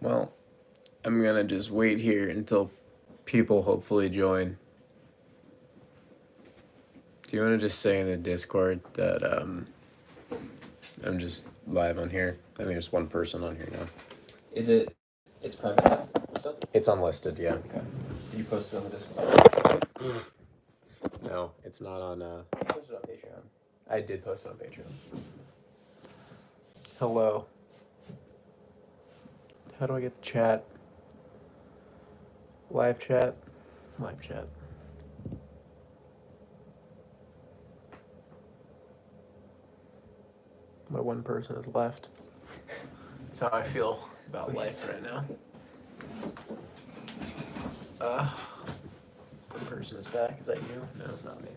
Well, I'm gonna just wait here until people hopefully join. Do you want to just say in the Discord that I'm just live on here? I mean, there's one person on here now. Is it? It's private stuff? It's unlisted, yeah. Okay. You posted on the Discord. No, it's not on. You posted on Patreon. I did post it on Patreon. Hello. How do I get the chat? Live chat? Live chat. My one person is left. That's how I feel about life right now. One person is back. Is that you? No, it's not me.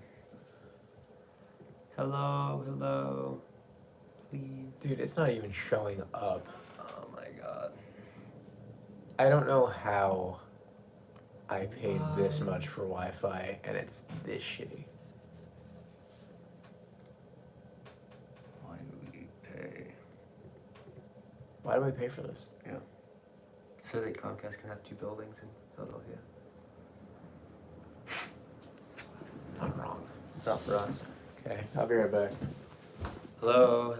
Hello. Please. Dude, it's not even showing up. Oh my god. I don't know how I paid this much for Wi-Fi and it's this shitty. Why do we pay? Why do I pay for this? Yeah. So that Comcast can have 2 buildings in Philadelphia. Not wrong. Not for us. Okay, I'll be right back. Hello.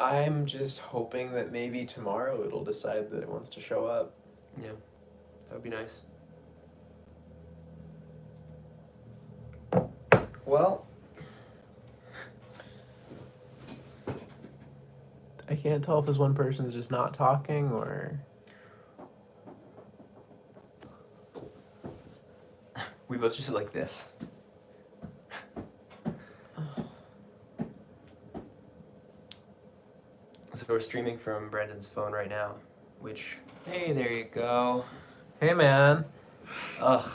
I'm just hoping that maybe tomorrow it'll decide that it wants to show up. Yeah. That would be nice. Well, I can't tell if this one person's just not talking or... We both just like this. So we're streaming from Brandon's phone right now, which, hey, there you go. Hey, man. Ugh.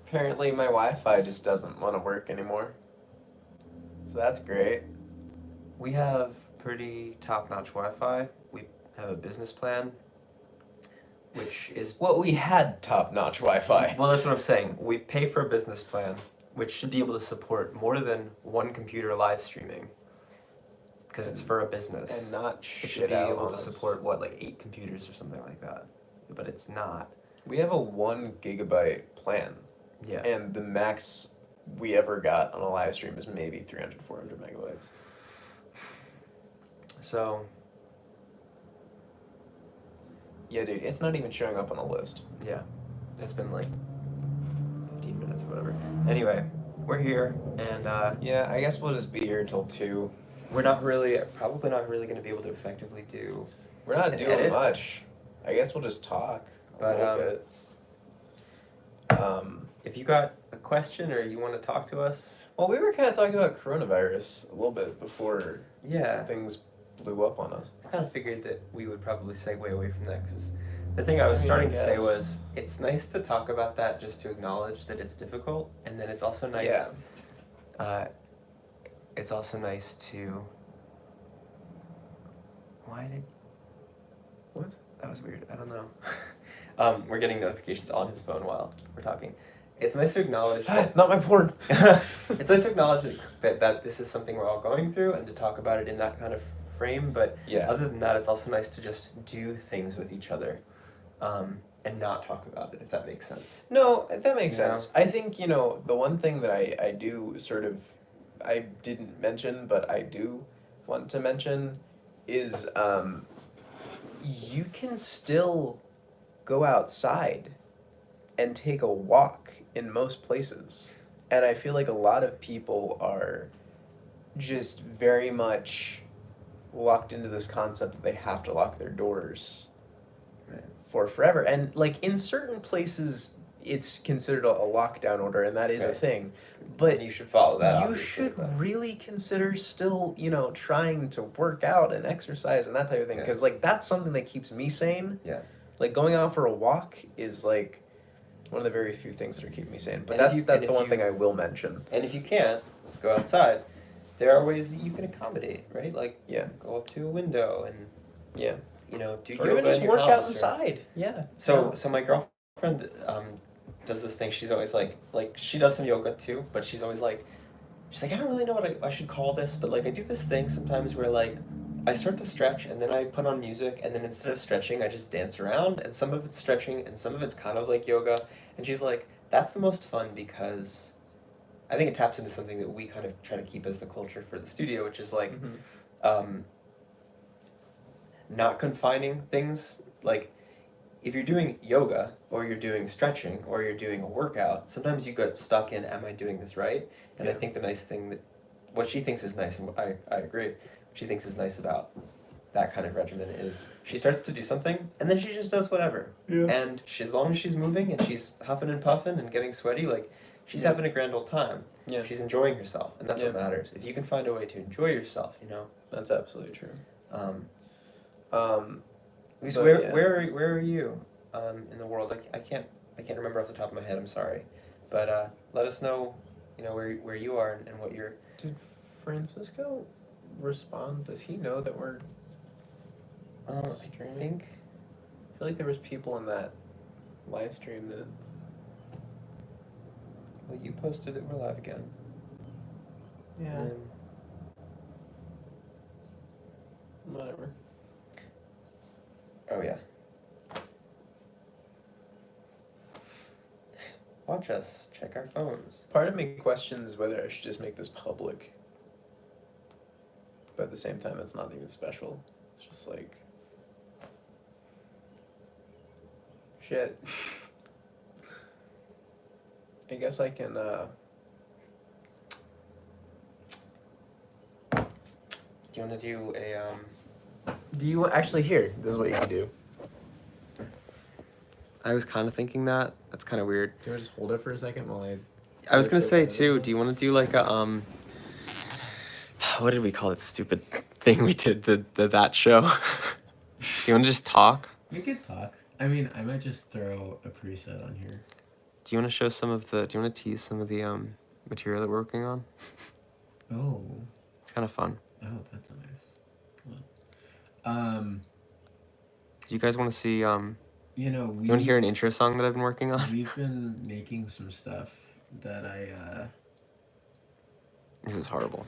Apparently my Wi-Fi just doesn't want to work anymore. So that's great. We have pretty top-notch Wi-Fi. We have a business plan, which is... Well, we had top-notch Wi-Fi. Well, that's what I'm saying. We pay for a business plan, which should be able to support more than one computer live streaming. Because it's for a business. And not It should shit be out able on to us. support, what, like 8 computers or something like that. But it's not. We have a 1 gigabyte plan. Yeah. And the max we ever got on a live stream is maybe 300, 400 megabytes. So... Yeah, dude, it's not even showing up on the list. Yeah. It's been like 15 minutes or whatever. Anyway, we're here, and Yeah, I guess we'll just be here till 2. we're probably not really going to be able to effectively do... We're not an doing edit. much. I guess we'll just talk a But, little bit. If you got a question or you want to talk to us... Well, we were kind of talking about coronavirus a little bit before Yeah. things blew up on us. I kind of figured that we would probably segue away from that, because the thing I was starting to say was, it's nice to talk about that just to acknowledge that it's difficult, and then it's also nice... Yeah. It's also nice to... Why did... What? That was weird. I don't know. We're getting notifications on his phone while we're talking. It's nice to acknowledge that... Not my porn! It's nice to acknowledge that this is something we're all going through and to talk about it in that kind of frame, but Yeah. other than that, it's also nice to just do things with each other and not talk about it, if that makes sense. No, that makes Yeah. sense. I think, the one thing that I do sort of... I didn't mention, but I do want to mention is you can still go outside and take a walk in most places. And I feel like a lot of people are just very much locked into this concept that they have to lock their doors for forever. And like in certain places it's considered a lockdown order, and that is a thing. But and you should follow that. you Obviously, should but... really consider still, trying to work out and exercise and that type of thing, because like that's something that keeps me sane. Yeah. Like going out for a walk is like one of the very few things that are keeping me sane. But And that's the one thing I will mention. And if you can't go outside, there are ways that you can accommodate, right? Like go up to a window and do or yoga even just in your work house out inside. Yeah. So my girlfriend does this thing. She's always like she does some yoga too, but she's always like, I don't really know what I should call this, but like I do this thing sometimes where like I start to stretch and then I put on music and then instead of stretching I just dance around, and some of it's stretching and some of it's kind of like yoga, and she's like, that's the most fun because I think it taps into something that we kind of try to keep as the culture for the studio, which is like not confining things. Like if you're doing yoga or you're doing stretching or you're doing a workout, sometimes you get stuck in, am I doing this right? And I think the nice thing that what she thinks is nice, and I agree, what she thinks is nice about that kind of regimen is she starts to do something and then she just does whatever. And as long as she's moving and she's huffing and puffing and getting sweaty, like she's having a grand old time. She's enjoying herself, and that's what matters. If you can find a way to enjoy yourself, That's absolutely true. Luis, where are you in the world? I can't remember off the top of my head. I'm sorry, but let us know, where you are and what you're. Did Francisco respond? Does he know that we're? I think. I feel like there was people in that live stream that. Well, you posted that we're live again. Yeah. Whatever. Oh yeah. Watch us. Check our phones. Part of me questions whether I should just make this public. But at the same time, it's not even special. It's just like... shit. I guess I can, Do you want to do a, Do you actually here? This is what you can do. I was kind of thinking that. That's kind of weird. Do you want to just hold it for a second while I was gonna say too, do you want to do like a, what did we call it, stupid thing we did, that show? Do you want to just talk? We could talk. I mean, I might just throw a preset on here. Do you want to show do you want to tease some of the, material that we're working on? Oh. It's kind of fun. Oh, that's nice. Do you guys want to see, you want to hear an intro song that I've been working on? We've been making some stuff that This is horrible.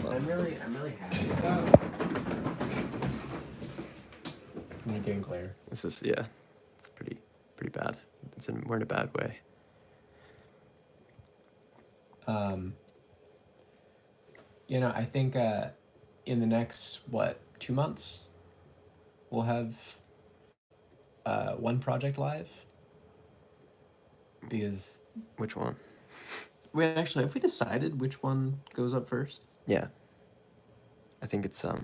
I'm really happy about. You're getting clear. This is, it's pretty bad. We're in a bad way. I think in the next 2 months we'll have one project live. Because which one? Wait, actually, have we decided which one goes up first? Yeah. I think it's the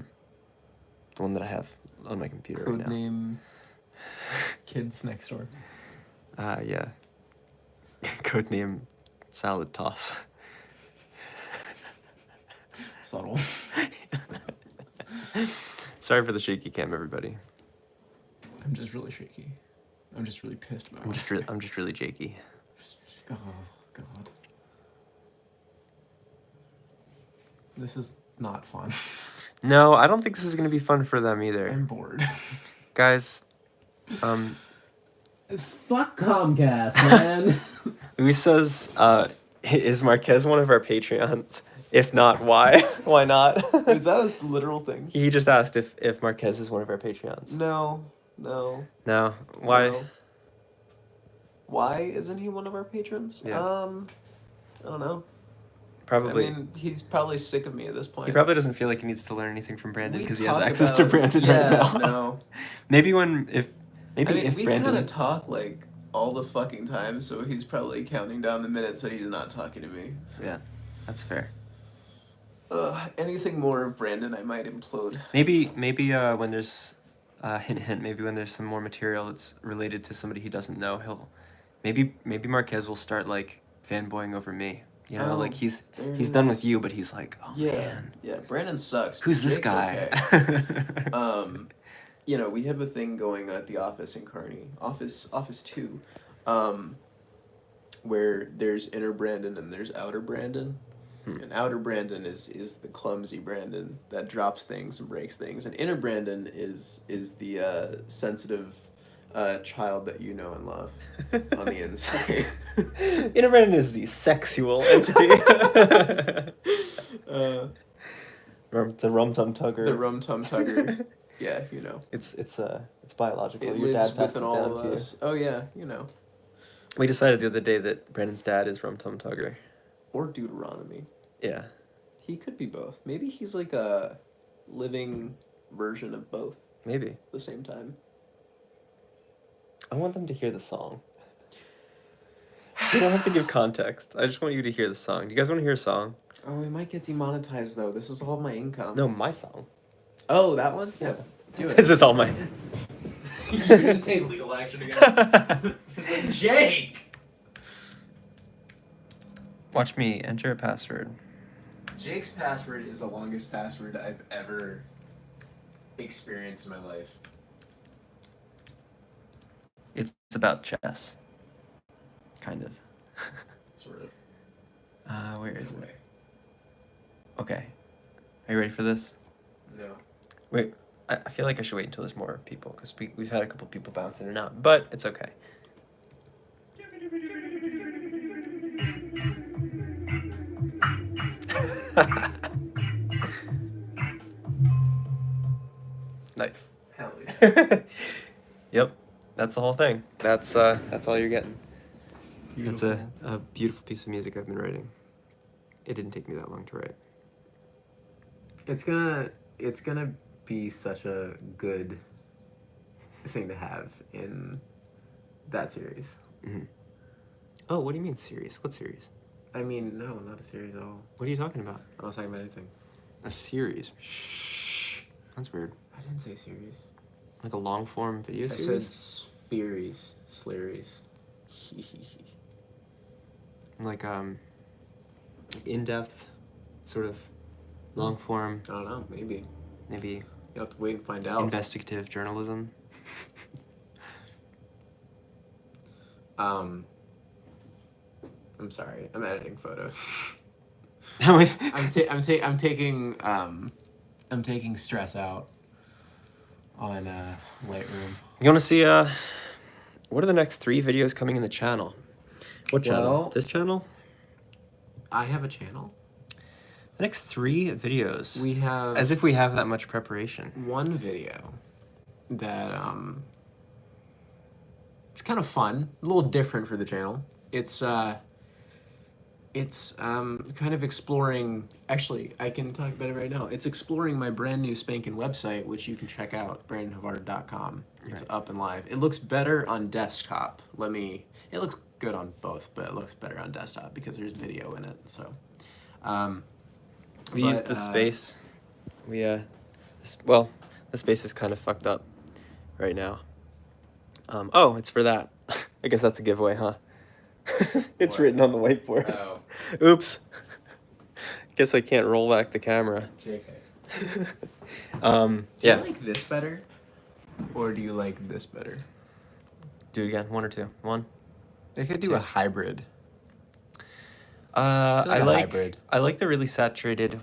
one that I have on my computer right now. Codename Kids Next Door. Yeah. Codename Salad Toss. Subtle. Sorry for the shaky cam, everybody. I'm just really shaky. I'm just really pissed about it. I'm just really jakey. Oh, God. This is not fun. No, I don't think this is going to be fun for them either. I'm bored. Guys, Fuck Comcast, man. Luis says, is Marquez one of our Patreons? If not, why? Why not? Is that a literal thing? He just asked if Marquez is one of our Patreons. No. No? Why? No. Why isn't he one of our patrons? Yeah. I don't know. Probably. I mean, he's probably sick of me at this point. He probably doesn't feel like he needs to learn anything from Brandon because he has talk access to Brandon right now. No. Maybe we Brandon... kind of talk like all the fucking time, so he's probably counting down the minutes that he's not talking to me. So. Yeah, that's fair. Anything more of Brandon, I might implode. Maybe when there's hint, maybe when there's some more material that's related to somebody he doesn't know, Maybe Marquez will start like fanboying over me. You know, Oh, like he's there it done is. with you, but he's like, oh Yeah, man, yeah. Brandon sucks. But who's this Jake's guy? Okay. You know, we have a thing going at the office in Kearney, Office 2, um, where there's inner Brandon and there's outer Brandon. And outer Brandon is the clumsy Brandon that drops things and breaks things, and inner Brandon is the sensitive child that you know and love on the inside. Inner Brandon is the sexual entity. The rum tum tugger. The rum tum tugger. Yeah, you know. It's biological. It Your lives dad passed within it all down of to you. us. Oh yeah, you know. We decided the other day that Brandon's dad is rum tum tugger. Or Deuteronomy. Yeah. He could be both. Maybe he's like a living version of both Maybe. at the same time. I want them to hear the song. You don't have to give context. I just want you to hear the song. Do you guys want to hear a song? Oh, we might get demonetized though. This is all my income. No, my song. Oh, that one? Yeah. Do it. This is all my. You should just take legal action again. It's like, Jake! Watch me enter a password. Jake's password is the longest password I've ever experienced in my life. It's about chess. Kind of. Sort of. Where is In a it? way. Okay. Are you ready for this? No. Wait, I feel like I should wait until there's more people, because we've had a couple people bounce in and out, but it's okay. Nice. Hell yeah. Yep, that's the whole thing. That's all you're getting. That's a beautiful piece of music I've been writing. It didn't take me that long to write. It's gonna be such a good thing to have in that series. Mm-hmm. Oh, what do you mean series? What series? I mean, no, not a series at all. What are you talking about? I'm not talking about anything. A series? Shh. That's weird. I didn't say series. Like a long form video I series? said spheres, slurries. Like in depth, sort of long form, I don't know, maybe. maybe You'll have to wait and find out. investigative journalism. I'm sorry. I'm editing photos. With- I'm taking stress out on Lightroom. You want to see what are the next 3 videos coming in the channel? What channel? Well- This channel? I have a channel. The next 3 videos. We have As if we have that much preparation. one video that it's kind of fun, a little different for the channel. It's kind of exploring. Actually, I can talk about it right now. It's exploring my brand new spanking website, which you can check out, brandonhavard.com. It's Right. up and live. It looks better on desktop. It looks good on both, but it looks better on desktop because there's video in it. So, We used the space. We the space is kind of fucked up right now. Oh, it's for that. I guess that's a giveaway, huh? It's What? written on the whiteboard. Oh, Oops. Guess I can't roll back the camera. JK. Do Yeah. you like this better, or do you like this better? Do it again. 1 or 2. 1. They could do 2. a hybrid. I a like hybrid. I like the really desaturated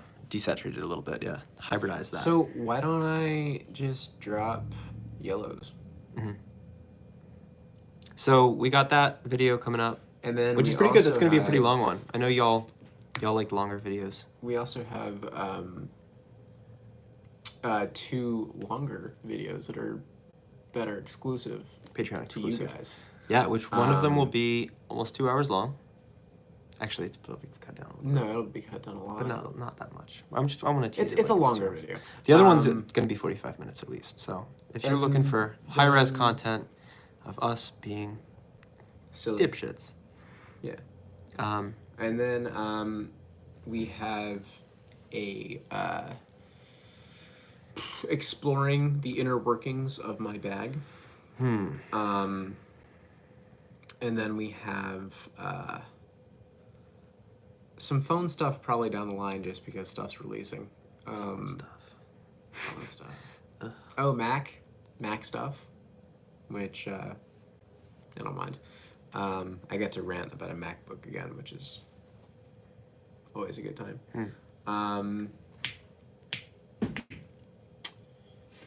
a little bit. Yeah, hybridize that. So why don't I just drop yellows? So we got that video coming up, And then which we is pretty good. That's also gonna be a pretty have- long one. I know y'all like longer videos. We also have 2 longer videos that are exclusive Patreon to exclusive. you guys. Yeah, which one of them will Um, be almost 2 hours long. Actually, it's probably cut down a little bit, No, it'll be cut down a lot. but not that much. I want to tease It's it a like 2 longer hours. video. The other one's Um, gonna be 45 minutes at least. So if you're and looking for high-res then- content of us being Silly. dipshits, Yeah. um, And then we have a exploring the inner workings of my bag. And then we have some phone stuff probably down the line just because stuff's releasing. Phone stuff. Oh, Mac stuff, which I don't mind. I get to rant about a MacBook again, which is always a good time. I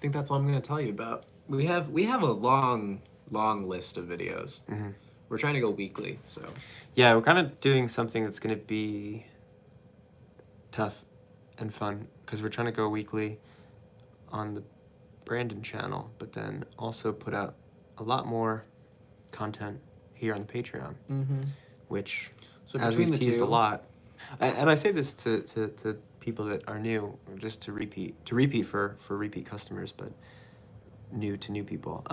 think that's all I'm going to tell you about. We have a long list of videos. We're trying to go weekly, so Yeah, we're kind of doing something that's going to be tough and fun because we're trying to go weekly on the Brandon channel, but then also put out a lot more content here on the Patreon, which, so as between we've the teased two, a lot, and I say this to people that are new, or just to repeat for repeat customers, but new to new people.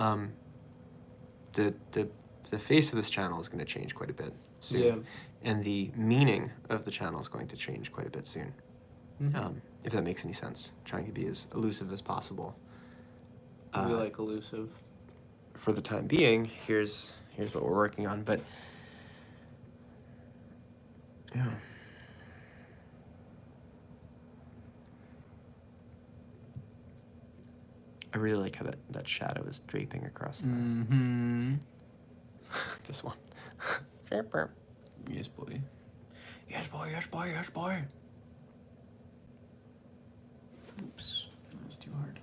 The face of this channel is going to change quite a bit soon, Yeah. and the meaning of the channel is going to change quite a bit soon. If that makes any sense, trying to be as elusive as possible. We like elusive. For the time being, here's what we're working on, but yeah. I really like how that shadow is draping across this one. Yes, boy. Yes, boy. Yes, boy. Yes, boy. Oops, that was too hard.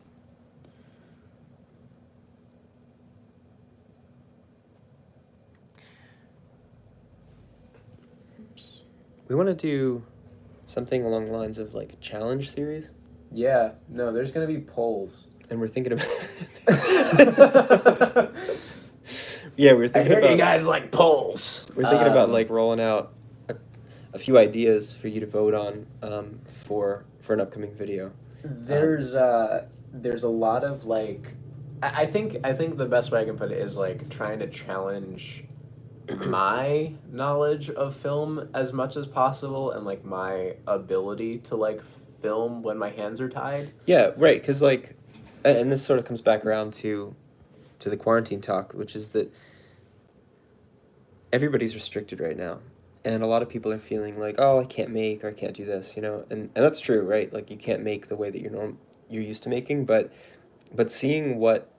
We want to do something along the lines of like a challenge series, Yeah, no, there's gonna be polls. and we're thinking about. Yeah, we're I thinking hear about. you guys like polls. We're thinking about like rolling out a few ideas for you to vote on for an upcoming video. There's a lot of like, I think the best way I can put it is like trying to challenge my knowledge of film as much as possible and like my ability to like film when my hands are tied. Yeah, right. Because like, and this sort of comes back around to the quarantine talk, which is that everybody's restricted right now, and a lot of people are feeling like, oh, I can't make or I can't do this, and that's true, right? Like you can't make the way that you're used to making, but seeing what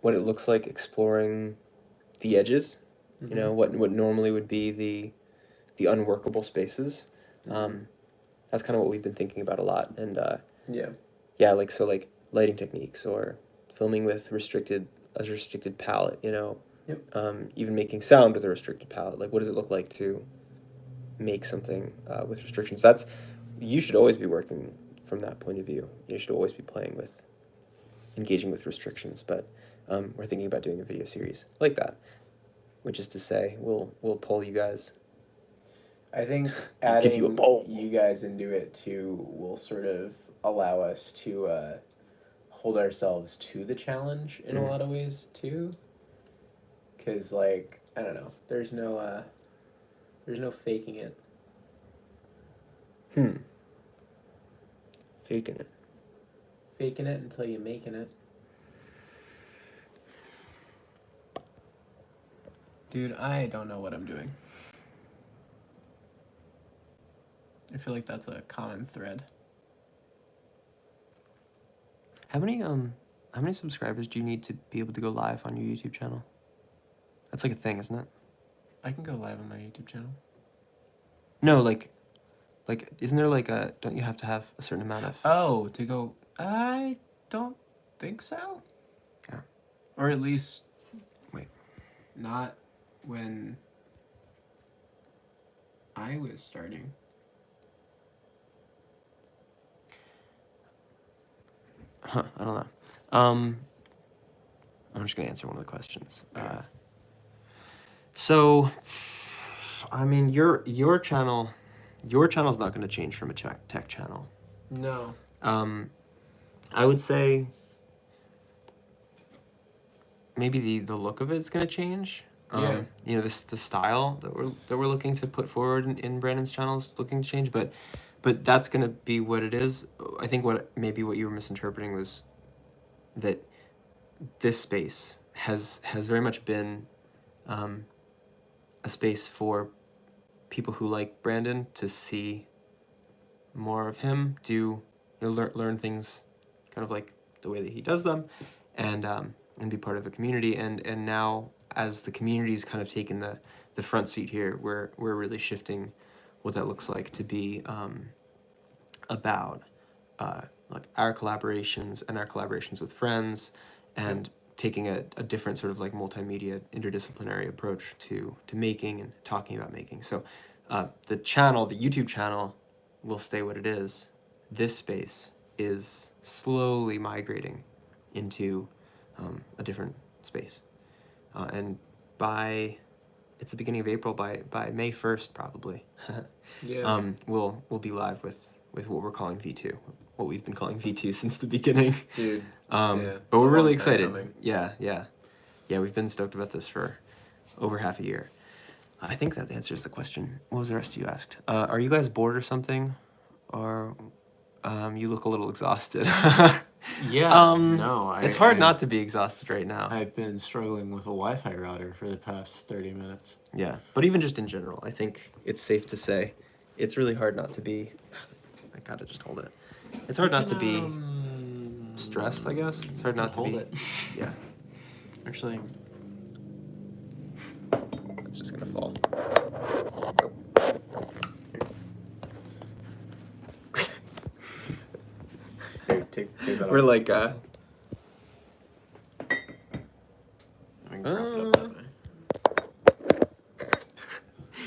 it looks like exploring the edges, what normally would be the unworkable spaces. That's kind of what we've been thinking about a lot, and yeah, like so, like lighting techniques or filming with a restricted palette, even making sound with a restricted palette. Like, what does it look like to make something with restrictions? You should always be working from that point of view. You should always be engaging with restrictions. But we're thinking about doing a video series like that, which is to say, we'll poll you guys. I think Give adding you a poll. you guys into it too will sort of allow us to hold ourselves to the challenge in a lot of ways too. Cause like I don't know, there's no faking it. Faking it. Faking it until you're making it. Dude, I don't know what I'm doing. I feel like that's a common thread. How many subscribers do you need to be able to go live on your YouTube channel? That's like a thing, isn't it? I can go live on my YouTube channel. No, like, isn't there like don't you have to have a certain amount of? Oh, to go. I don't think so. Yeah. Or at least. Wait. Not when I was starting. Huh, I don't know. I'm just gonna answer one of the questions. So, I mean, your channel's not gonna change from a tech channel. No. I would say maybe the look of it's gonna change. Yeah. The style that we're looking to put forward in Brandon's channel is looking to change, but that's gonna be what it is. I think what you were misinterpreting was that this space has very much been a space for people who like Brandon to see more of him, learn things kind of like the way that he does them, and be part of a community. And now, as the community's kind of taken the front seat here, we're really shifting what that looks like to be about like our collaborations and our collaborations with friends, and taking a different sort of like multimedia interdisciplinary approach to making and talking about making. So the YouTube channel will stay what it is. This space is slowly migrating into a different space. And it's the beginning of April, by May 1st probably, Yeah. we'll be live with what we're calling V2, what we've been calling V2 since the beginning. Dude. But we're really excited. Yeah, we've been stoked about this for over half a year. I think that answers the question. What was the rest you asked? Are you guys bored or something? Or you look a little exhausted. Yeah. No, it's hard not to be exhausted right now. I've been struggling with a Wi-Fi router for the past 30 minutes. Yeah, but even just in general, I think it's safe to say it's really hard not to be... I gotta just hold it. It's hard not to be stressed, I guess. It's hard not to hold be... it. Yeah. Actually, It's just gonna fall. here, take that We're off. like, I can prop it up that way.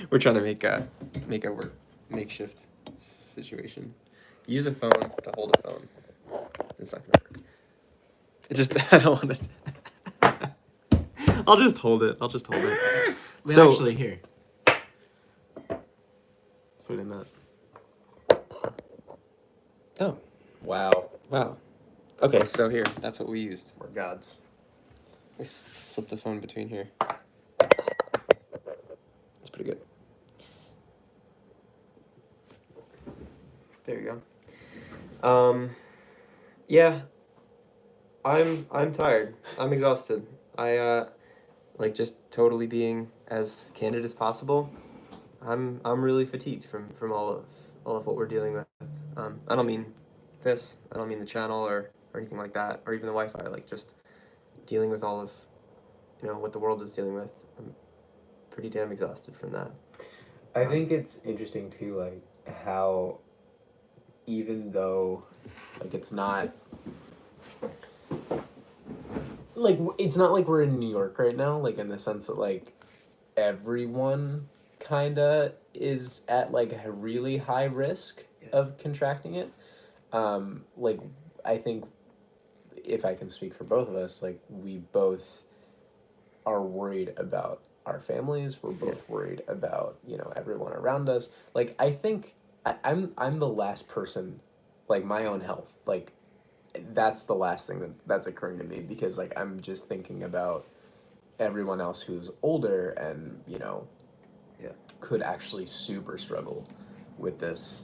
we're trying to make a makeshift situation. Use a phone to hold a phone. It's not gonna work. It just I don't want to. I'll just hold it. Wait, So actually, here. Put in that. oh Wow. wow. Okay, so here, that's what we used. We're gods. We slipped the phone between here. That's pretty good. There you go. Yeah. I'm tired. I'm exhausted. I like just totally being as candid as possible. I'm really fatigued from all of what we're dealing with. I don't mean this. I don't mean the channel or anything like that, or even the Wi-Fi. Like just dealing with all of what the world is dealing with. I'm pretty damn exhausted from that. I think it's interesting too, like how even though like it's not like we're in New York right now, like in the sense that like everyone kinda is at like a really high risk of contracting it. Like I think if I can speak for both of us, like we both are worried about our families. We're both worried about everyone around us. Like I think I'm the last person, like my own health. Like that's the last thing that's occurring to me, because like I'm just thinking about everyone else who's older and could actually super struggle with this.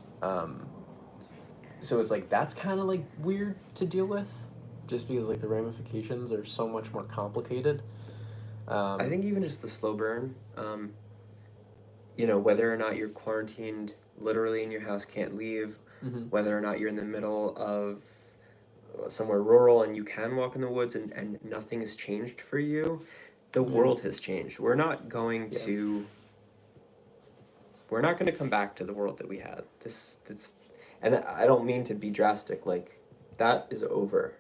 So it's like that's kind of like weird to deal with, just because like the ramifications are so much more complicated. I think even just the slow burn, whether or not you're quarantined literally in your house, can't leave, whether or not you're in the middle of somewhere rural and you can walk in the woods and nothing has changed for you, the world has changed. We're not going to come back to the world that we had. And I don't mean to be drastic, like that is over,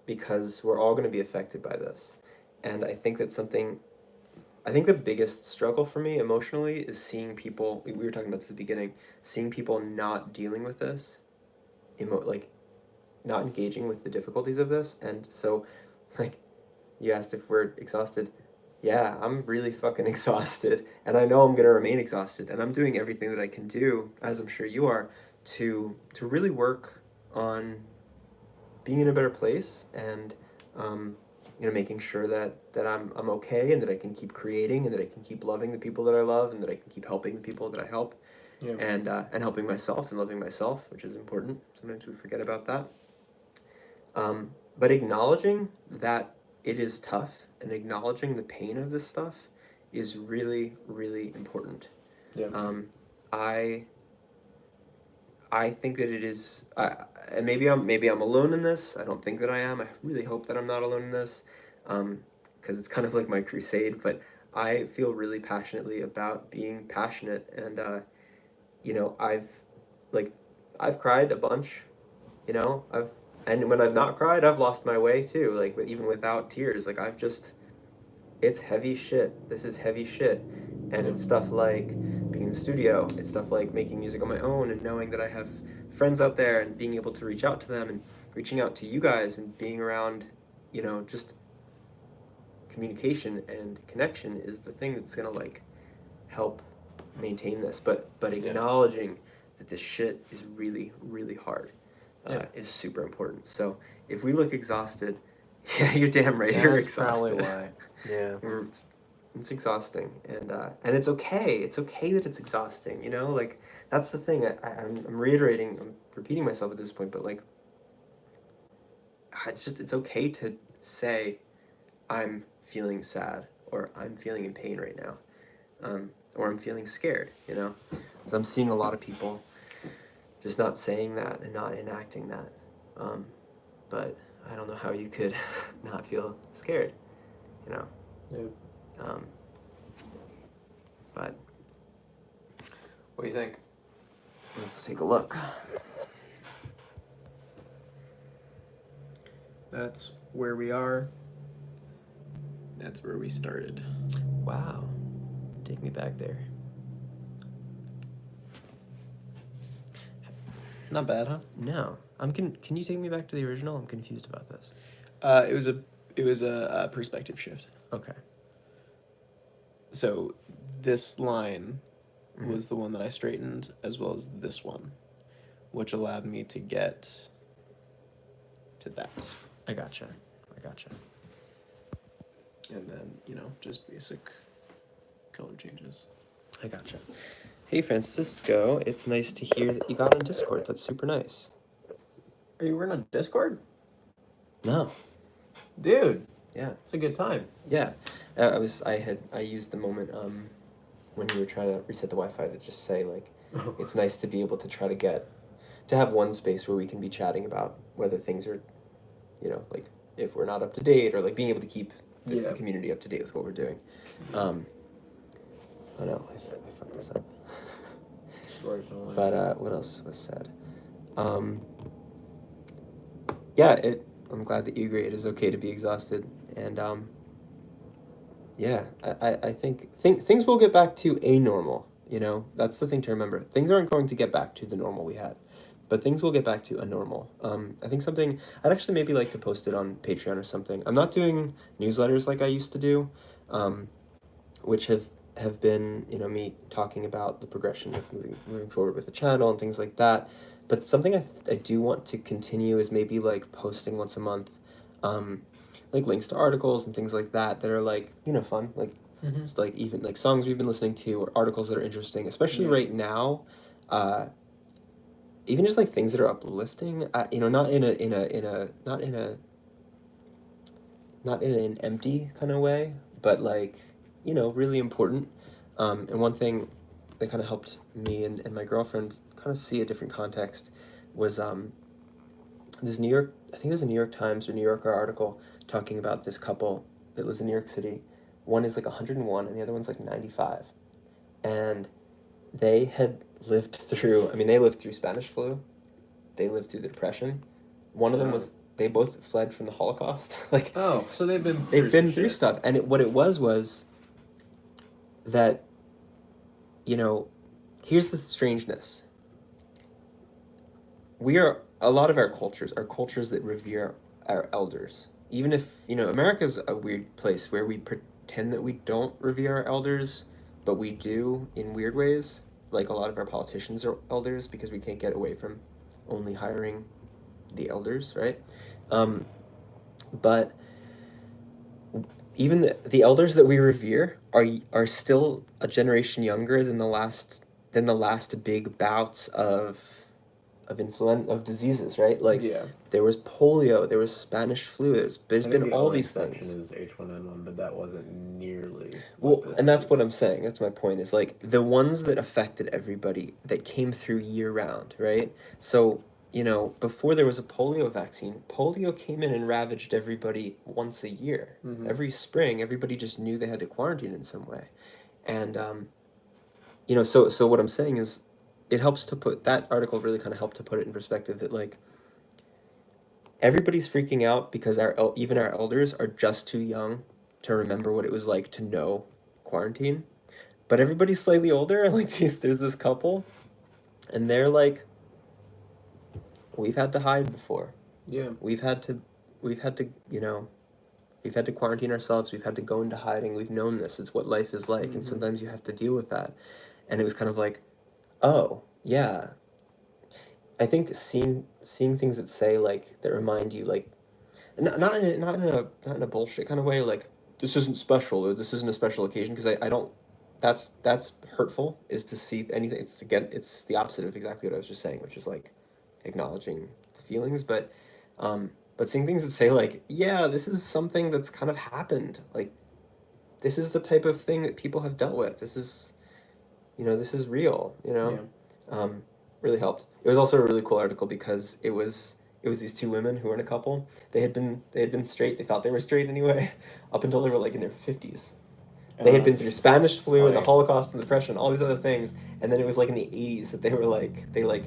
because we're all going to be affected by this. And I think the biggest struggle for me emotionally is seeing people, we were talking about this at the beginning, seeing people not dealing with this, like not engaging with the difficulties of this. And so, like, you asked if we're exhausted. Yeah, I'm really fucking exhausted, and I know I'm gonna remain exhausted, and I'm doing everything that I can do, as I'm sure you are, to really work on being in a better place, and making sure that I'm okay, and that I can keep creating, and that I can keep loving the people that I love, and that I can keep helping the people that I help, and helping myself and loving myself, which is important. Sometimes we forget about that. But acknowledging that it is tough and acknowledging the pain of this stuff is really, really important. Yeah. I think that it is. And maybe I'm alone in this. I don't think that I am. I really hope that I'm not alone in this, because it's kind of like my crusade. But I feel really passionately about being passionate, and you know, like, I've cried a bunch. You know, and when I've not cried, I've lost my way too. Like, even without tears, like it's heavy shit. This is heavy shit. And it's stuff like being in the studio. It's stuff like making music on my own and knowing that I have friends out there and being able to reach out to them and reaching out to you guys and being around, you know, just communication and connection is the thing that's gonna like help maintain this. But acknowledging that this shit is really, really hard is super important. So if we look exhausted, yeah, you're damn right. You're exhausted. That's probably why. Yeah. It's exhausting, and it's okay. It's okay that it's exhausting. You know, like that's the thing. I'm reiterating. I'm repeating myself at this point, but like, it's okay to say, I'm feeling sad, or I'm feeling in pain right now, or I'm feeling scared. You know, because I'm seeing a lot of people just not saying that and not enacting that. But I don't know how you could not feel scared. You know. Yeah. But What do you think? let's take a look. That's where we are. That's where we started. Wow. Take me back there. Not bad, huh? No. Can you take me back to the original? I'm confused about this. It was a perspective shift. Okay. So this line Mhm. was the one that I straightened, as well as this one, which allowed me to get to that. I gotcha. And then, just basic color changes. I gotcha. Hey, Francisco, it's nice to hear that you got on Discord. That's super nice. Are you on Discord? No. Dude, Yeah. it's a good time. Yeah. I used the moment when you were trying to reset the Wi-Fi to just say, like, it's nice to be able to try to have one space where we can be chatting about whether things are, like, if we're not up to date, or like being able to keep the community up to date with what we're doing. Oh no, I fucked this up. But what else was said? Yeah, I'm glad that you agree. It is okay to be exhausted, and yeah, I think things will get back to a normal. That's the thing to remember. Things aren't going to get back to the normal we had, but things will get back to a normal. I think something I'd actually maybe like to post it on Patreon or something. I'm not doing newsletters like I used to do, which have been, me talking about the progression of moving forward with the channel and things like that. But something I do want to continue is maybe like posting once a month, like links to articles and things like that are like, fun. Like, it's like even like songs we've been listening to or articles that are interesting, especially right now. Even just like things that are uplifting, not in an empty kind of way, but like, really important. And one thing that kind of helped me and my girlfriend kind of see a different context was this New York, I think it was a New York Times or New Yorker article talking about this couple that lives in New York City. One is like 101 and the other one's like 95. And they had lived through Spanish flu. They lived through the Depression. One of them they both fled from the Holocaust. Like, so they've been through stuff. And what it was that, here's the strangeness. A lot of our cultures are cultures that revere our elders. Even if, America's a weird place where we pretend that we don't revere our elders, but we do in weird ways. Like, a lot of our politicians are elders because we can't get away from only hiring the elders, right? But even the elders that we revere are still a generation younger than the last big bouts of of diseases, right? Like yeah. there was polio, there was Spanish flu, there's I think been the all only these exception things. is H1N1, but that wasn't nearly Well, what this and that's is. what I'm saying. That's my point. Is like the ones that affected everybody that came through year round, right? So, before there was a polio vaccine, polio came in and ravaged everybody once a year. Mhm. Every spring, everybody just knew they had to quarantine in some way. And so what I'm saying is it helps to put that article really kind of helped to put it in perspective that like everybody's freaking out because even our elders are just too young to remember what it was like to know quarantine. But everybody's slightly older. Like there's this couple, and they're like, we've had to hide before. Yeah. We've had to, we've had to quarantine ourselves. We've had to go into hiding. We've known this. It's what life is like, and Mhm. sometimes you have to deal with that. And it was kind of like, oh yeah. I think seeing things that say like that remind you like, not in a bullshit kind of way like this isn't special or this isn't a special occasion because I don't that's hurtful is to see anything it's the opposite of exactly what I was just saying, which is like acknowledging the feelings, but seeing things that say like yeah this is something that's kind of happened, like this is the type of thing that people have dealt with, this is real, Yeah. um, really helped. It was also a really cool article because it was these two women who were in a couple. They had been straight. They thought they were straight anyway, up until they were like in their 50s. They had been That's through Spanish flu and the funny. Holocaust and depression, all these other things, and then it was like in the 80s that they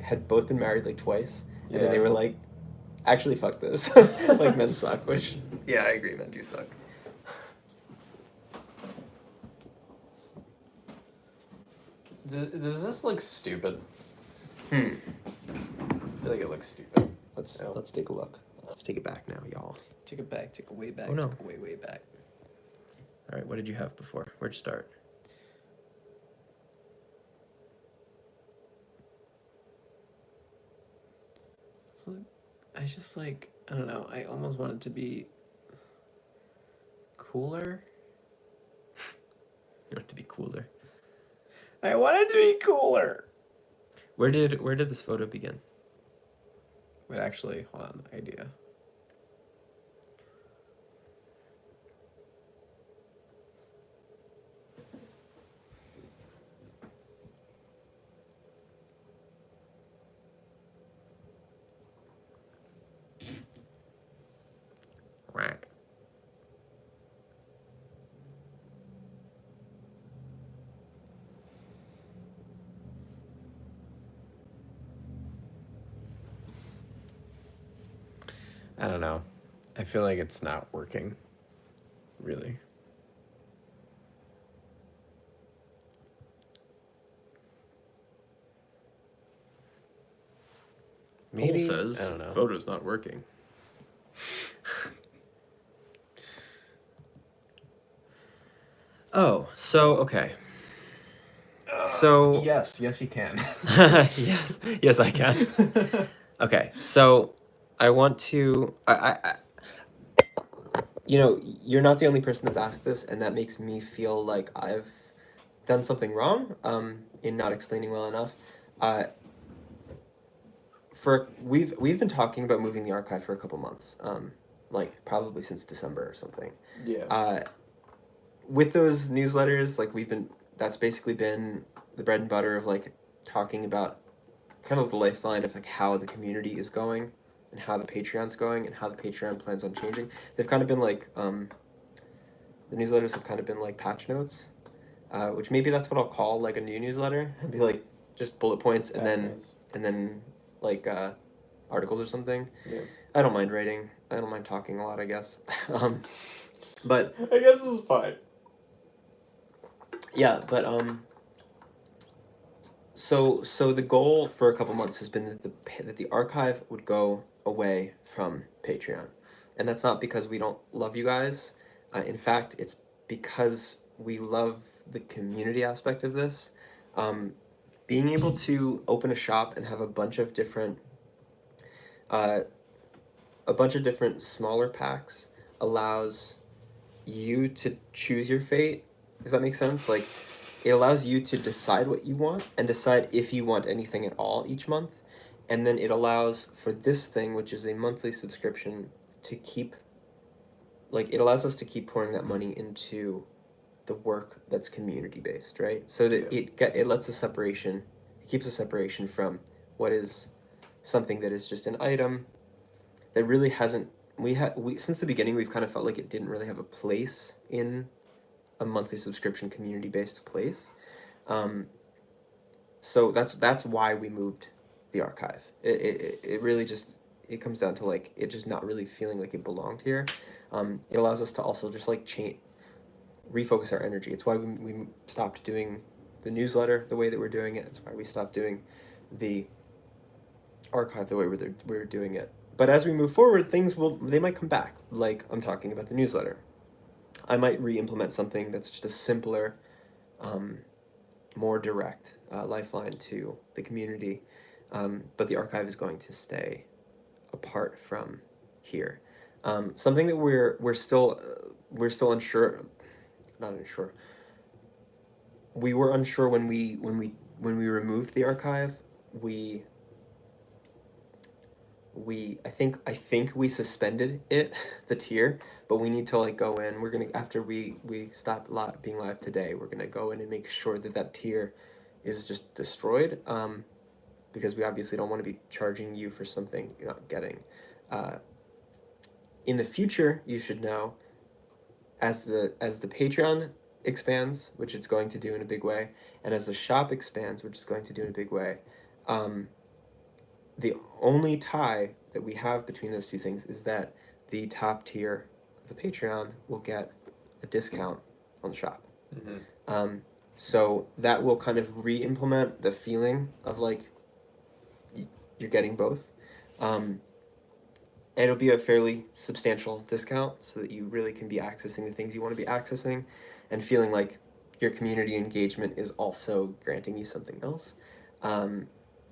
had both been married like twice, and then they Yeah. were like, actually fuck this, like men suck. Which yeah, I agree, men do suck. Does this look stupid? Hmm. I feel like it looks stupid. Let's take a look. Let's take it back now, y'all. Take it back. Take it way back. Oh, no. Take it way, way back. All right, what did you have before? Where'd you start? So I just like, I don't know. I almost want it to be cooler. You want it to be cooler. I want it to be cooler. Where did this photo begin? Wait, actually, hold on. Idea. Rack. I don't know. I feel like it's not working. Really. Maybe Poll says I don't know. photo's not working. Oh, so okay. So yes, you can. yes, I can. Okay, so I want to. You're not the only person that's asked this, and that makes me feel like I've done something wrong in not explaining well enough. We've been talking about moving the archive for a couple months, like probably since December or something. Yeah. With those newsletters, like that's basically been the bread and butter of like talking about kind of the lifeline of like how the community is going and how the Patreon's going and how the Patreon plans on changing. They've kind of been like the newsletters have kind of been like patch notes, which maybe that's what I'll call like a new newsletter. It'd be like just bullet points and then like articles or something. Yeah. I don't mind writing. I don't mind talking a lot, I guess. But I guess this is fine. yeah, but so the goal for a couple months has been that the archive would go away from Patreon, and that's not because we don't love you guys. In fact, it's because we love the community aspect of this. Being able to open a shop and have a bunch of different smaller packs allows you to choose your fate, if that makes sense. Like it allows you to decide what you want and decide if you want anything at all each month. And then it allows for this thing, which is a monthly subscription, to keep, like, it allows us to keep pouring that money into the work that's community based, right? So that it lets a separation, it keeps a separation from what is something that is just an item that really hasn't, we since the beginning we've kind of felt like it didn't really have a place in a monthly subscription community based place. So that's why we moved the archive. It really just, it comes down to like it just not really feeling like it belonged here. It allows us to also just like refocus our energy. It's why we stopped doing the newsletter the way that we're doing it. It's why we stopped doing the archive the way we're doing it. But as we move forward, they might come back. Like I'm talking about the newsletter. I might re-implement something that's just a simpler, more direct lifeline to the community. But the archive is going to stay apart from here. Something that we're still unsure, not unsure. We were unsure when we removed the archive. I think we suspended it, the tier, but we need to like go in. We're gonna, after we stop being live today, we're gonna go in and make sure that tier is just destroyed. Because we obviously don't want to be charging you for something you're not getting. In the future, you should know, as the Patreon expands, which it's going to do in a big way, and as the shop expands, which it's going to do in a big way, the only tie that we have between those two things is that the top tier of the Patreon will get a discount on the shop. So that will kind of re-implement the feeling of like you're getting both. And it'll be a fairly substantial discount so that you really can be accessing the things you want to be accessing and feeling like your community engagement is also granting you something else. And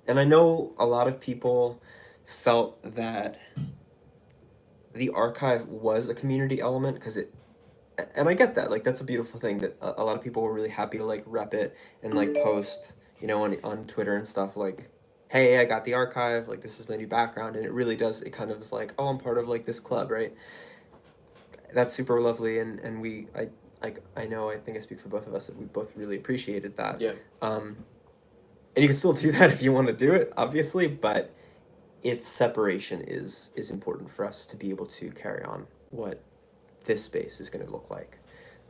I know a lot of people felt that the archive was a community element because and I get that, like that's a beautiful thing that a lot of people were really happy to like rep it and like post, on Twitter and stuff like, hey, I got the archive, like this is my new background, and it really does, it kind of is like, oh, I'm part of like this club, right? That's super lovely, and I know, I think I speak for both of us that we both really appreciated that. Yeah. And you can still do that if you want to do it, obviously, but its separation is important for us to be able to carry on what this space is going to look like.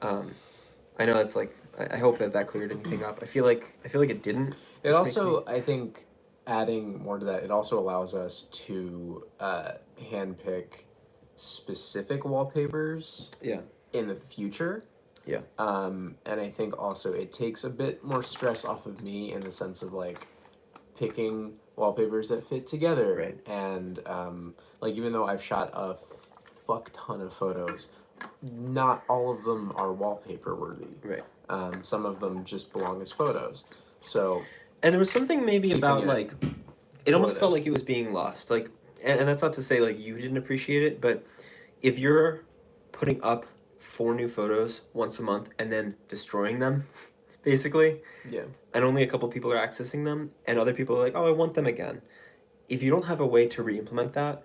I know it's like, I hope that cleared anything up. I feel like it didn't. It also, I think, adding more to that, it also allows us to handpick specific wallpapers. Yeah. In the future. Yeah. And I think also it takes a bit more stress off of me in the sense of like picking wallpapers that fit together. Right. And like even though I've shot a fuck ton of photos, not all of them are wallpaper worthy. Right. Some of them just belong as photos. So. And there was something maybe about like, it almost felt like it was being lost. Like, and that's not to say like you didn't appreciate it, but if you're putting up 4 new photos once a month and then destroying them, basically, yeah, and only a couple people are accessing them, and other people are like, oh, I want them again. If you don't have a way to re-implement that,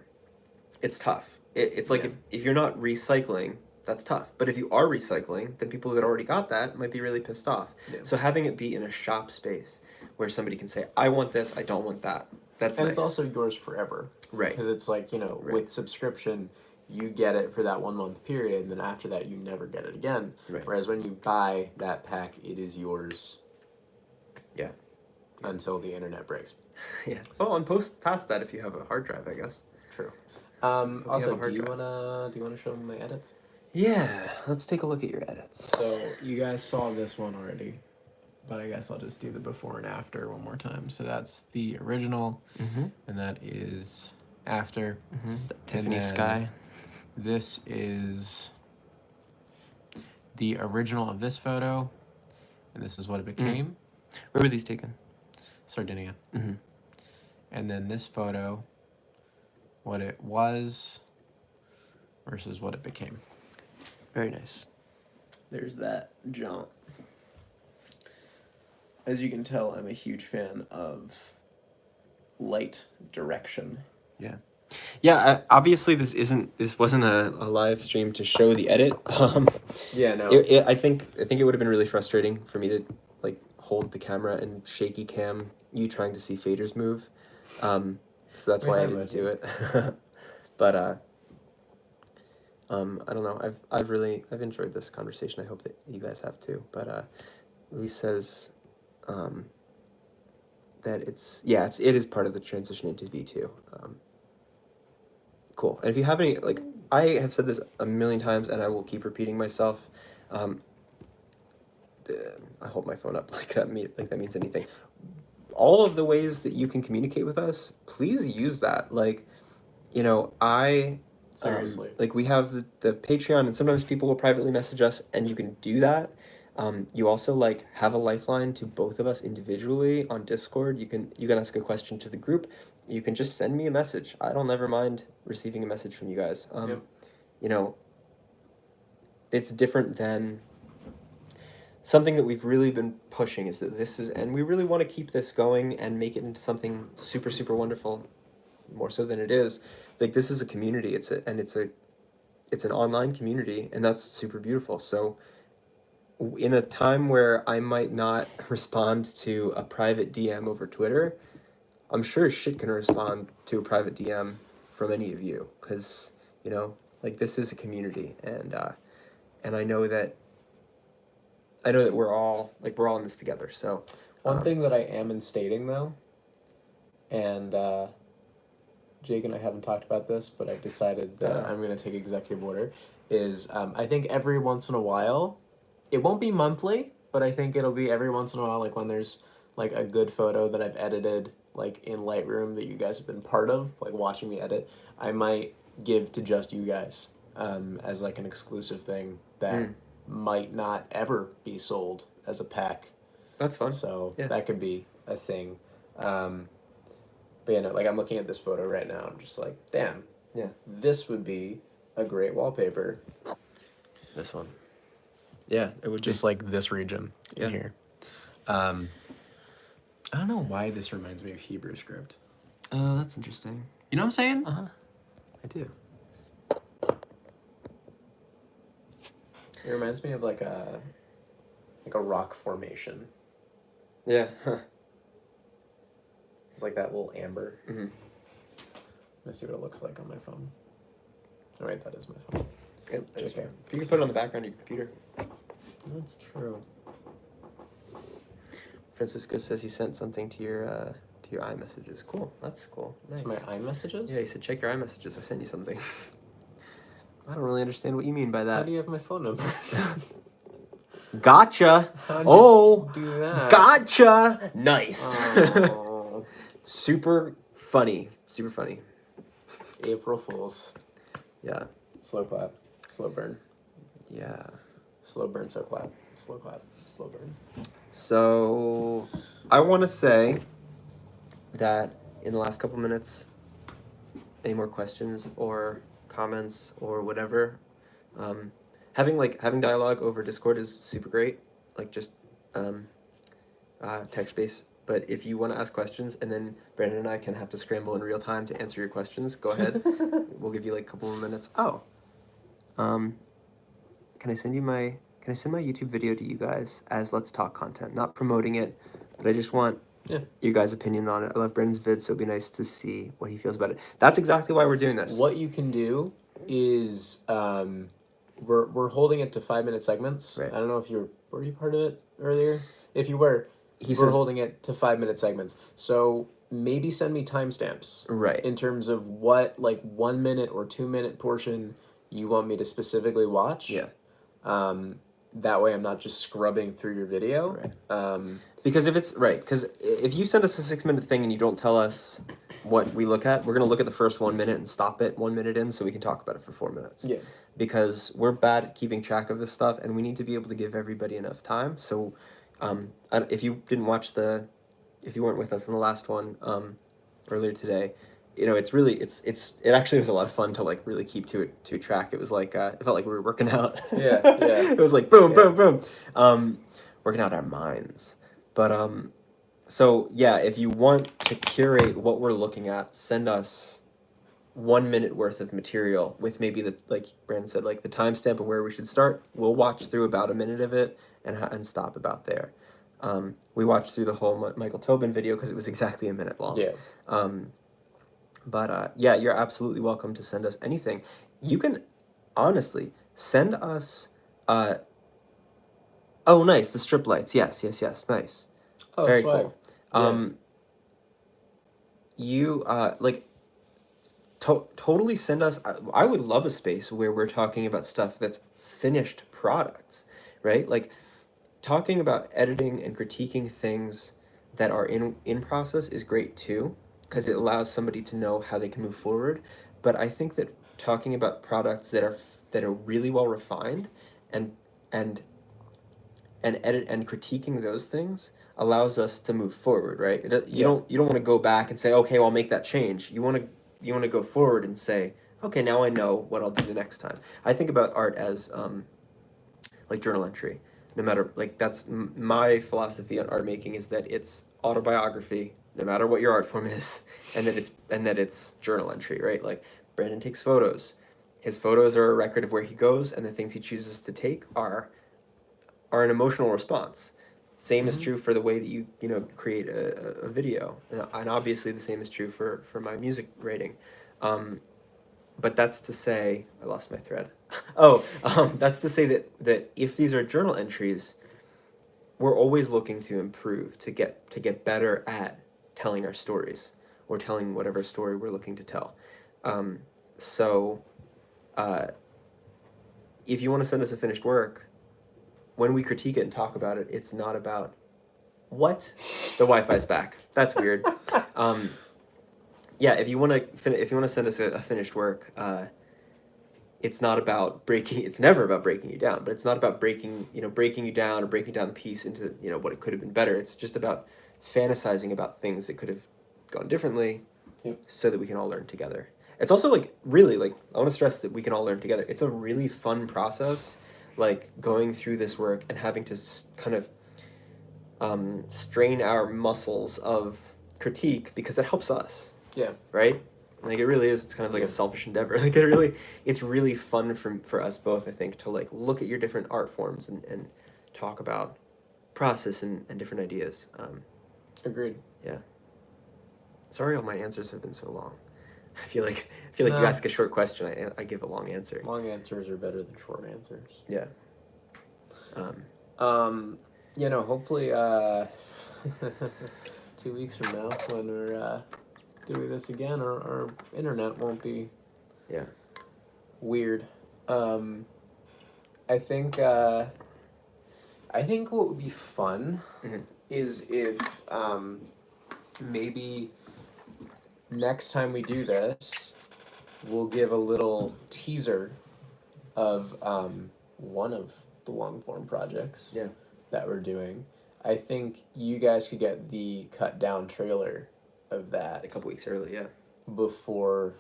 it's tough. It's like if you're not recycling, that's tough. But if you are recycling, then people that already got that might be really pissed off. Yeah. So having it be in a shop space where somebody can say, I want this, I don't want that. That's and nice. It's also yours forever. Right. Because it's like, with subscription, you get it for that 1 month period, and then after that, you never get it again. Right. Whereas when you buy that pack, it is yours. Yeah. Until the internet breaks. Yeah. Oh, and past that if you have a hard drive, I guess. True. Also, do you wanna show me my edits? Yeah. Let's take a look at your edits. So you guys saw this one already, but I guess I'll just do the before and after one more time. So that's the original, and that is after. Tiffany Sky. This is the original of this photo, and this is what it became. Where were these taken? Sardinia. And then this photo, what it was versus what it became. Very nice. There's that jump. As you can tell, I'm a huge fan of light direction. Yeah, obviously this wasn't a live stream to show the edit. Yeah, no. I think it would have been really frustrating for me to like hold the camera and shaky cam you trying to see faders move. So that's why I didn't do it. But I don't know. I've enjoyed this conversation. I hope that you guys have too. But Luis says that it is part of the transition into V2. Cool. And if you have any, like, I have said this a million times and I will keep repeating myself. I hold my phone up like that means anything. All of the ways that you can communicate with us, please use that. Like, Seriously. like we have the Patreon, and sometimes people will privately message us, and you can do that. You also like have a lifeline to both of us individually on Discord. You can ask a question to the group. You can just send me a message. I don't ever mind receiving a message from you guys. Yep. It's different than something that we've really been pushing is that and we really want to keep this going and make it into something super, super wonderful, more so than it is. Like, this is a community. It's an online community, and that's super beautiful. So in a time where I might not respond to a private DM over Twitter, I'm sure shit can respond to a private DM from any of you, because like, this is a community, and I know that we're all in this together. So One thing that I am instating though, and Jake and I haven't talked about this, but I've decided that I'm going to take executive order, is I think every once in a while, it won't be monthly, but I think it'll be every once in a while, like when there's like a good photo that I've edited like in Lightroom that you guys have been part of, like watching me edit, I might give to just you guys as like an exclusive thing that might not ever be sold as a pack. that's fun. So Yeah. that could be a thing. But like I'm looking at this photo right now, I'm just like, damn, Yeah. this would be a great wallpaper. This one. Yeah, it would Just like this region Yeah. in here. I don't know why this reminds me of Hebrew script. That's interesting. You know what I'm saying? I do. It reminds me of like a rock formation. Yeah. It's like that little amber. Mm-hmm. Let's see what it looks like on my phone. Oh wait, that is my phone. Okay. You can put it on the background of your computer. That's true. Francisco says he sent something to your iMessages. Cool. That's cool. Nice. To my iMessages? Yeah, he said check your iMessages. I sent you something. I don't really understand what you mean by How that. do you have my phone number? Gotcha. How'd Oh, you do that? gotcha. Nice. Oh. Super funny. Super funny. April Fools. Yeah. Slow clap. Slow burn. Yeah. Slow burn, so clap. Slow clap. Slow burn. So, I want to say that in the last couple minutes, any more questions or comments or whatever, having dialogue over Discord is super great. Like, just text based. But if you want to ask questions and then Brandon and I can have to scramble in real time to answer your questions, go ahead. We'll give you like a couple more minutes. Oh, can I send my YouTube video to you guys as Let's Talk content? Not promoting it, but I just want you guys' opinion on it. I love Brandon's vid, so it'd be nice to see what he feels about it. That's exactly why we're doing this. What you can do is we're holding it to 5-minute segments. Right. I don't know if were you part of it earlier? If you were, we're holding it to 5-minute segments. So maybe send me timestamps. Right. In terms of what like 1 minute or 2 minute portion you want me to specifically watch. Yeah. That way I'm not just scrubbing through your video. Right. Because if you send us a 6-minute thing and you don't tell us what we look at, we're going to look at the first 1 minute and stop it 1 minute in so we can talk about it for 4 minutes. Yeah. Because we're bad at keeping track of this stuff and we need to be able to give everybody enough time. So if you weren't with us in the last one earlier today, it actually was a lot of fun to like really keep to track. It was like it felt like we were working out. Yeah. It was like boom, boom, boom, working out our minds. But So yeah, if you want to curate what we're looking at, send us 1 minute worth of material with maybe the, like Brandon said, like the timestamp of where we should start. We'll watch through about a minute of it and stop about there. We watched through the whole Michael Tobin video because it was exactly a minute long. Yeah. But yeah, you're absolutely welcome to send us anything. You can honestly send us. Oh, nice, the strip lights. Yes, yes, yes. Nice. Oh, Very swag. cool. Yeah. You like totally send us. I would love a space where we're talking about stuff that's finished products, right? Like talking about editing and critiquing things that are in process is great too, because it allows somebody to know how they can move forward. But I think that talking about products that are really well refined and and edit and critiquing those things allows us to move forward, right? Yeah. You don't want to go back and say, okay, well, I'll make that change. You want to go forward and say, okay, now I know what I'll do the next time. I think about art as like journal entry. No matter, like that's my philosophy on art making is that it's autobiography, no matter what your art form is, and that it's journal entry, right? Like Brandon takes photos. His photos are a record of where he goes, and the things he chooses to take are an emotional response. Same is true for the way that you create a video, and obviously the same is true for my music writing. But that's to say, I lost my thread. That's to say that if these are journal entries, we're always looking to improve, to get better at telling our stories or telling whatever story we're looking to tell. So, if you want to send us a finished work, when we critique it and talk about it, it's not about what the Wi-Fi's back. That's weird. Yeah, if you want to send us a finished work, it's not about breaking. It's never about breaking you down, but it's not about breaking you down or breaking down the piece into what it could have been better. It's just about fantasizing about things that could have gone differently, so that we can all learn together. It's also like really like I want to stress that we can all learn together. It's a really fun process, like going through this work and having to kind of strain our muscles of critique because it helps us. Yeah. Right? Like it really is. It's kind of like a selfish endeavor. Like it's really fun for us both. I think to like look at your different art forms and talk about process and different ideas. Agreed. Yeah. Sorry, all my answers have been so long. I feel like you No. ask a short question, I give a long answer. Long answers are better than short answers. Yeah. Hopefully 2 weeks from now when we're doing this again, our internet won't be weird. I think what would be fun is if maybe next time we do this, we'll give a little teaser of one of the long form projects that we're doing. I think you guys could get the cut down trailer of that a couple weeks early, yeah. before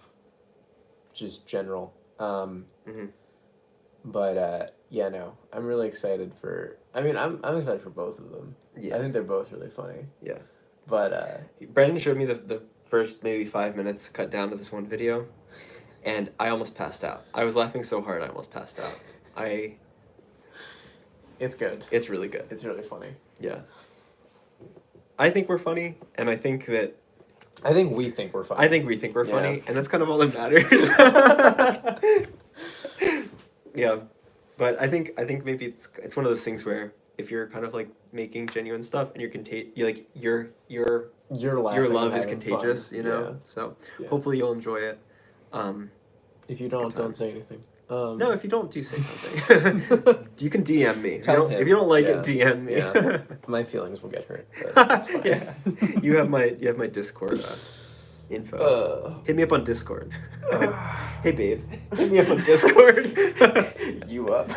just general. But yeah, no, I'm really excited for. I mean, I'm excited for both of them. Yeah. I think they're both really funny. Yeah. But Brandon showed me the first maybe 5 minutes cut down to this one video, and I almost passed out. I was laughing so hard I almost passed out. It's good. It's really good. It's really funny. Yeah. I think we're funny, and I think we think we're funny, and that's kind of all that matters. Yeah, but I think maybe it's one of those things where if you're kind of like making genuine stuff and your love is contagious, fun. Yeah. So hopefully you'll enjoy it. If you don't say anything. No, if you don't, do say something. You can DM me. If you don't like it, DM me. Yeah. My feelings will get hurt. But that's fine. Yeah. You have my Discord info. Hit me up on Discord. Hey babe, hit me up on Discord. You up?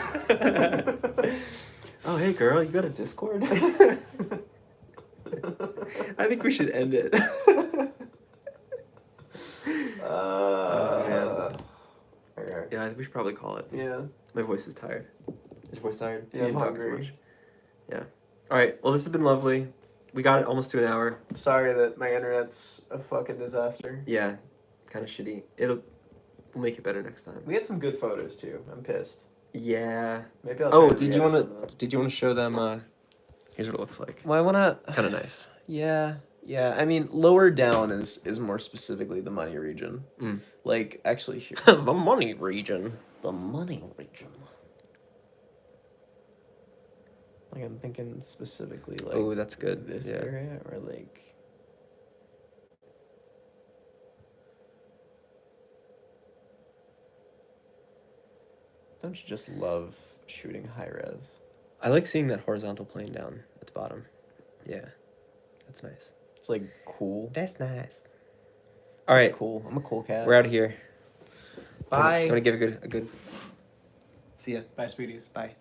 Oh hey girl, you got a Discord? I think we should end it. Man. Okay. Yeah, I think we should probably call it. Yeah. My voice is tired. Is your voice tired? Yeah, You I'm didn't talk as hungry. much. Yeah. All right. Well, this has been lovely. We got it almost to an hour. Sorry that my internet's a fucking disaster. Yeah, kind of shitty. We'll make it better next time. We had some good photos too. I'm pissed. Yeah. Maybe I'll. Oh, try to did you re-edit want some of them. to? Did you want to show them? Here's what it looks like. Well, I wanna. Kind of nice. Yeah, yeah. I mean, lower down is more specifically the money region. Mm. Like, actually, here. The money region. The money region. Like, I'm thinking specifically, like. Oh, that's good. This Yeah. area, or like. Don't you just love shooting high res? I like seeing that horizontal plane down at the bottom. Yeah, that's nice. It's like cool. That's nice. All right, It's cool. I'm a cool cat. we're out of here. Bye. I'm gonna give a good. See ya. Bye, sweeties. Bye.